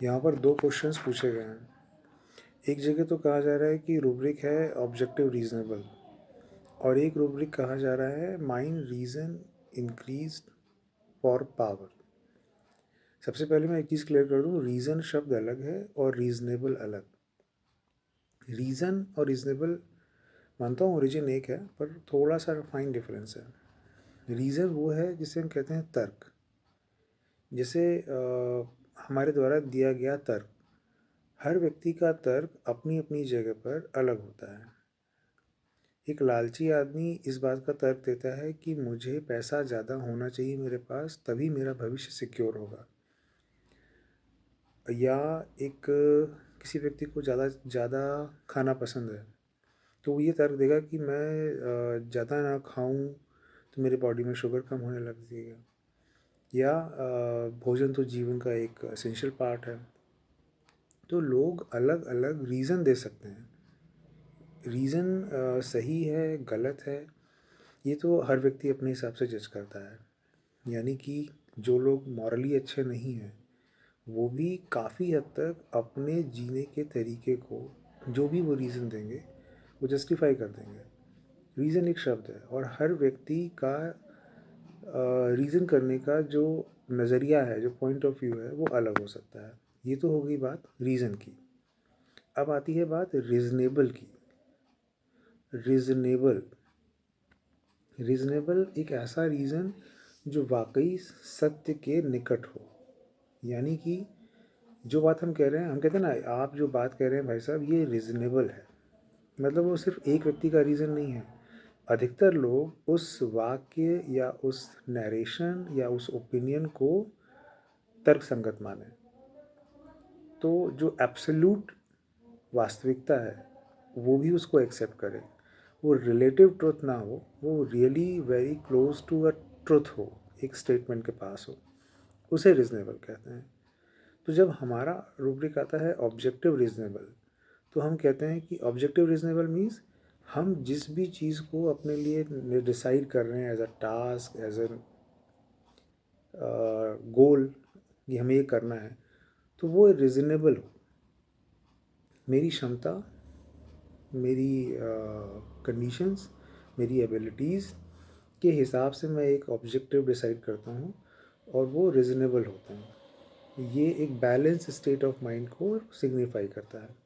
यहाँ पर दो क्वेश्चंस पूछे गए हैं। एक जगह तो कहा जा रहा है कि रूब्रिक है ऑब्जेक्टिव रीजनेबल, और एक रूब्रिक कहा जा रहा है mind reason increase for power. सबसे पहले मैं एक चीज़ क्लियर कर दूँ, रीज़न शब्द अलग है और रीजनेबल अलग। रीज़न और रीजनेबल मानता हूँ ओरिजिन एक है, पर थोड़ा सा फाइन डिफरेंस है। रीज़न वो है जिसे हम कहते हैं तर्क। जैसे हमारे द्वारा दिया गया तर्क, हर व्यक्ति का तर्क अपनी अपनी जगह पर अलग होता है। एक लालची आदमी इस बात का तर्क देता है कि मुझे पैसा ज़्यादा होना चाहिए मेरे पास, तभी मेरा भविष्य सिक्योर होगा। या एक किसी व्यक्ति को ज़्यादा ज़्यादा खाना पसंद है, तो वो ये तर्क देगा कि मैं ज़्यादा ना खाऊं तो मेरे बॉडी में शुगर कम होने लग जाएगा। या भोजन तो जीवन का एक एसेंशियल पार्ट है। तो लोग अलग अलग रीज़न दे सकते हैं। रीज़न सही है गलत है, ये तो हर व्यक्ति अपने हिसाब से जज करता है। यानी कि जो लोग मॉरली अच्छे नहीं हैं, वो भी काफ़ी हद तक अपने जीने के तरीके को, जो भी वो रीज़न देंगे, वो जस्टिफाई कर देंगे। रीज़न एक शब्द है और हर व्यक्ति का रीज़न करने का जो नज़रिया है, जो पॉइंट ऑफ व्यू है, वो अलग हो सकता है। ये तो हो गई बात रीज़न की। अब आती है बात रीज़नेबल की। रीज़नेबल रीज़नेबल एक ऐसा रीज़न जो वाकई सत्य के निकट हो। यानी कि जो बात हम कह रहे हैं, हम कहते हैं ना, आप जो बात कह रहे हैं भाई साहब, ये रीज़नेबल है, मतलब वो सिर्फ एक व्यक्ति का रीज़न नहीं है। अधिकतर लोग उस वाक्य या उस नरेशन या उस ओपिनियन को तर्कसंगत माने। तो जो एब्सोल्यूट वास्तविकता है, वो भी उसको एक्सेप्ट करें। वो रिलेटिव ट्रुथ ना हो, वो really very close to a truth हो, एक स्टेटमेंट के पास हो, उसे रीज़नेबल कहते हैं। तो जब हमारा रूब्रिक आता है ऑब्जेक्टिव रीज़नेबल, तो हम कहते हैं कि ऑब्जेक्टिव रीज़नेबल मीन्स हम जिस भी चीज़ को अपने लिए डिसाइड कर रहे हैं as a task, as a goal, कि हमें ये करना है, तो वो रीज़नेबल हो। मेरी क्षमता, मेरी कंडीशंस, मेरी एबिलिटीज़ के हिसाब से मैं एक ऑब्जेक्टिव डिसाइड करता हूँ और वो रीज़नेबल होते हैं। ये एक बैलेंस स्टेट ऑफ माइंड को सिग्निफाई करता है।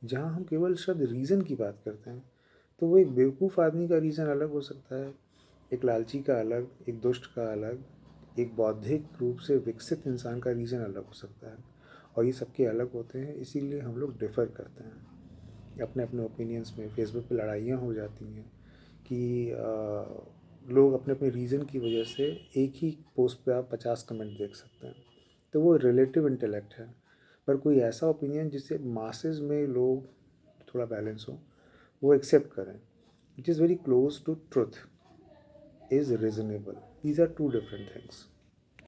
जहाँ हम केवल शब्द रीज़न की बात करते हैं, तो वो एक बेवकूफ़ आदमी का रीज़न अलग हो सकता है, एक लालची का अलग, एक दुष्ट का अलग, एक बौद्धिक रूप से विकसित इंसान का रीज़न अलग हो सकता है। और ये सबके अलग होते हैं, इसीलिए हम लोग डिफ़र करते हैं अपने अपने ओपिनियंस में। फेसबुक पे लड़ाइयाँ हो जाती हैं कि लोग अपने अपने रीज़न की वजह से एक ही पोस्ट पे आप 50 कमेंट देख सकते हैं। तो वो रिलेटिव इंटेलेक्ट है। पर कोई ऐसा ओपिनियन जिससे मासेस में लोग, थोड़ा बैलेंस हो, वो एक्सेप्ट करें, which is very close to truth, is reasonable. These are two different things.